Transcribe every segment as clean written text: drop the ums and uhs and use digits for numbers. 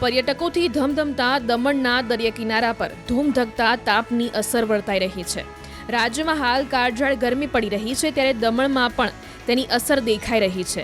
पर्यटकोથી ધમધમતા દમણના દરિયા કિનારા પર ધૂમધકતા તાપની અસર વર્તાઈ રહી છે। રાજ્યમાં હાલ કાળઝાળ ગરમી પડી રહી છે, ત્યારે દમણમાં પણ તેની અસર દેખાઈ રહી છે।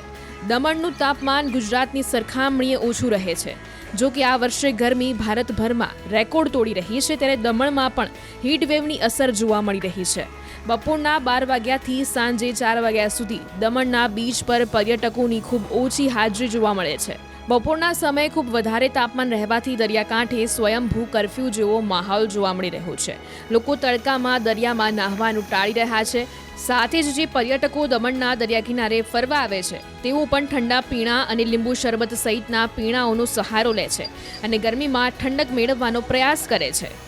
દમણનું તાપમાન ગુજરાતની સરખામણીએ ઓછું રહે છે। જો કે આ વર્ષે ગરમી ભારતભરમાં રેકોર્ડ તોડી રહી છે, ત્યારે દમણમાં પણ હીટવેવની અસર જોવા મળી રહી છે। બપોરના 12 વાગ્યાથી સાંજે 4 વાગ્યા સુધી દમણના બીચ પર પર્યટકોની ખૂબ ઓછી હાજરી જોવા મળે છે। બપોરના સમયે ખૂબ વધારે તાપમાન રહેવાથી દરિયાકાંઠે સ્વયંભૂ કર્ફ્યુ જેવો માહોલ જોવા મળી રહ્યો છે। લોકો તડકામાં દરિયામાં નાહવાનું ટાળી રહ્યા છે। સાથે જ જે પર્યટકો દમણના દરિયા કિનારે ફરવા આવે છે, તેઓ પણ ઠંડા પીણા અને લીંબુ શરબત સહિતના પીણાઓનો સહારો લે છે અને ગરમીમાં ઠંડક મેળવવાનો પ્રયાસ કરે છે।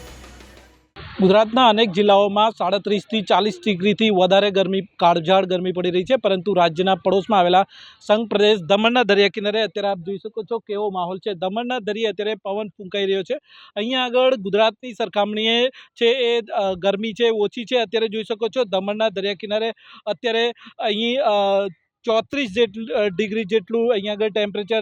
ગુજરાતના અનેક જિલ્લાઓમાં 37 થી 40 ડિગ્રીથી વધારે ગરમી કાળઝાળ ગરમી પડી રહી છે, પરંતુ રાજ્યના પડોશમાં આવેલા સંઘ પ્રદેશ દમણના દરિયા કિનારે અત્યારે આપ જોઈ શકો છો કેવો માહોલ છે। દમણના દરિયે અત્યારે પવન ફૂંકાઈ રહ્યો છે। અહીંયા આગળ ગુજરાતની સરખામણીએ છે એ ગરમી છે ઓછી છે। અત્યારે જોઈ શકો છો દમણના દરિયા કિનારે અત્યારે અહીં 34 ડિગ્રી જેટલું અહીંયા આગળ ટેમ્પરેચર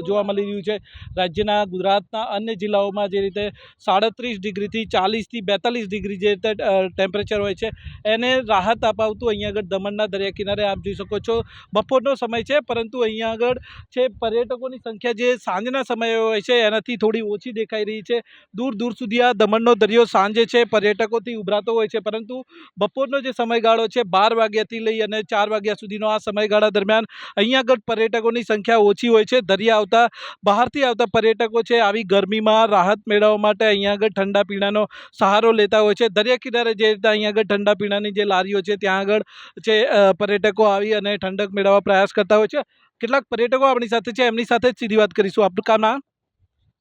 જોવા મળી રહ્યું છે। રાજ્યના ગુજરાતના અન્ય જિલ્લાઓમાં જે રીતે 37 ડિગ્રીથી 40થી 42 ડિગ્રી જે રીતે ટેમ્પરેચર હોય છે, એને રાહત અપાવતું અહીંયા આગળ દમણના દરિયા કિનારે આપ જોઈ શકો છો બપોરનો સમય છે, પરંતુ અહીંયા આગળ છે પર્યટકોની સંખ્યા જે સાંજના સમયે હોય છે એનાથી થોડી ઓછી દેખાઈ રહી છે। દૂર દૂર સુધી આ દમણનો દરિયો સાંજે છે પર્યટકોથી ઉભરાતો હોય છે, પરંતુ બપોરનો જે સમયગાળો છે 12 વાગ્યાથી લઈ અને 4 વાગ્યા સુધીનો આ સમયગાળા દરમિયાન અહીંયા આગળ પર્યટકોની સંખ્યા ઓછી હોય છે। દરિયા આવતા બહારથી આવતા પર્યટકો છે આવી ગરમીમાં રાહત મેળવવા માટે અહીંયા આગળ ઠંડા પીણાનો સહારો લેતા હોય છે। દરિયા કિનારે જે રીતે અહીંયા આગળ ઠંડા પીણાની જે લારીઓ છે ત્યાં આગળ છે પર્યટકો આવી અને ઠંડક મેળવવા પ્રયાસ કરતા હોય છે। કેટલાક પર્યટકો આપણી સાથે છે, એમની સાથે જ સીધી વાત કરીશું। આપનું કામ નામ?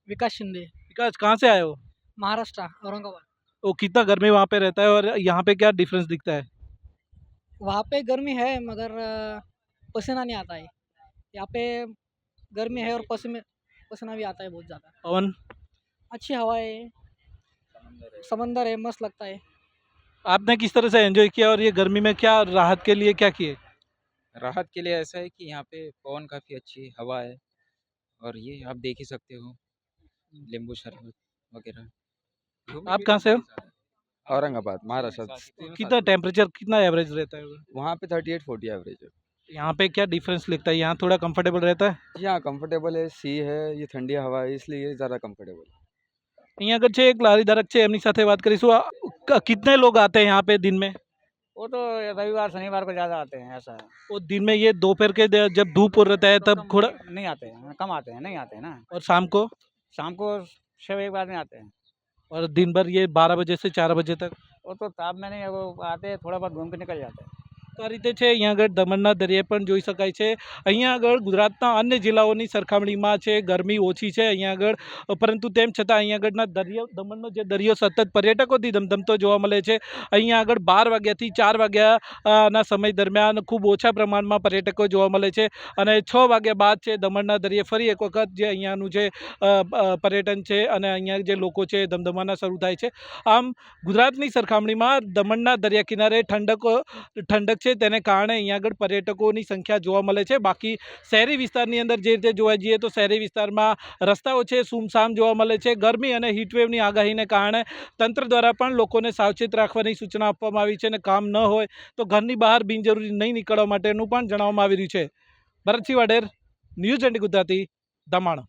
विकास शिंदे, विकास, कहाँ से आए हो? महाराष्ट्र, औरंगाबाद। वो कितना गर्मी वहाँ पे रहता है और यहाँ पे क्या डिफरेंस दिखता है? वहाँ पे गर्मी है मगर पसीना नहीं आता है। यहाँ पे गर्मी है और पसीना भी आता है बहुत ज़्यादा। पवन? अच्छी हवा है, समंदर है, मस्त लगता है। आपने किस तरह से एंजॉय किया और ये गर्मी में क्या राहत के लिए क्या किए? राहत के लिए ऐसा है कि यहाँ पे पवन काफ़ी अच्छी हवा है और ये आप देख ही सकते हो नींबू शरबत वगैरह। आप कहाँ से हो? औरंगाबाद, महाराष्ट्र। कितना टेम्परेचर कितना एवरेज रहता है उधर? वहाँ पे 38-40 एवरेज है। यहाँ पे क्या डिफरेंस लगता है? यहाँ थोड़ा कंफर्टेबल रहता है? यहाँ कंफर्टेबल है, सी है, ये ठंडी हवा है, इसलिए ये ज़्यादा कंफर्टेबल है। અહીંયા આગળ છે એક લારી ધારક છે, એમની સાથે વાત કરીશું। कितने लोग आते हैं यहाँ पे दिन में? वो तो रविवार शनिवार को ज़्यादा आते हैं, ऐसा है। वो दिन में ये दोपहर के जब धूप रहता है तब थोड़ा, नहीं आते हैं, कम आते हैं, नहीं आते हैं ना। और शाम को? शाम को 6 बाद में आते हैं। और दिन भर ये 12 बजे से 4 बजे तक? वो तो ताप में नहीं है, वो आते हैं थोड़ा बहुत घूम के निकल जाते हैं। તો આ રીતે છે અહીંયા આગળ દમણના દરિયે પણ જોઈ શકાય છે। અહીંયા આગળ ગુજરાતના અન્ય જિલ્લાઓની સરખામણીમાં છે ગરમી ઓછી છે અહીંયા આગળ, પરંતુ તેમ છતાં અહીંયા આગળના દમણનો જે દરિયો સતત પર્યટકોથી ધમધમતો જોવા મળે છે। અહીંયા આગળ 12 વાગ્યાથી 4 વાગ્યાના સમય દરમિયાન ખૂબ ઓછા પ્રમાણમાં પર્યટકો જોવા મળે છે અને 6 વાગ્યા બાદ છે દમણના દરિયે ફરી એક વખત જે અહીંયાનું જે પર્યટન છે અને અહીંયા જે લોકો છે ધમધમાના શરૂ થાય છે। આમ ગુજરાતની સરખામણીમાં દમણના દરિયા કિનારે ઠંડક છે તેને કારણે અહીંયા આગળ પર્યટકોની સંખ્યા જોવા મળે છે। બાકી શહેરી વિસ્તારની અંદર જે રીતે જોવા જઈએ તો શહેરી વિસ્તારમાં રસ્તાઓ છે સુમસામ જોવા મળે છે। ગરમી અને હીટવેવની આગાહીને કારણે તંત્ર દ્વારા પણ લોકોને સાવચેત રાખવાની સૂચના આપવામાં આવી છે અને કામ ન હોય તો ઘરની બહાર બિનજરૂરી નહીં નીકળવા માટેનું પણ જણાવવામાં આવી રહ્યું છે। ભરતસિંહ વાડેર, ન્યૂઝ 20 ગુજરાતી, દમણ।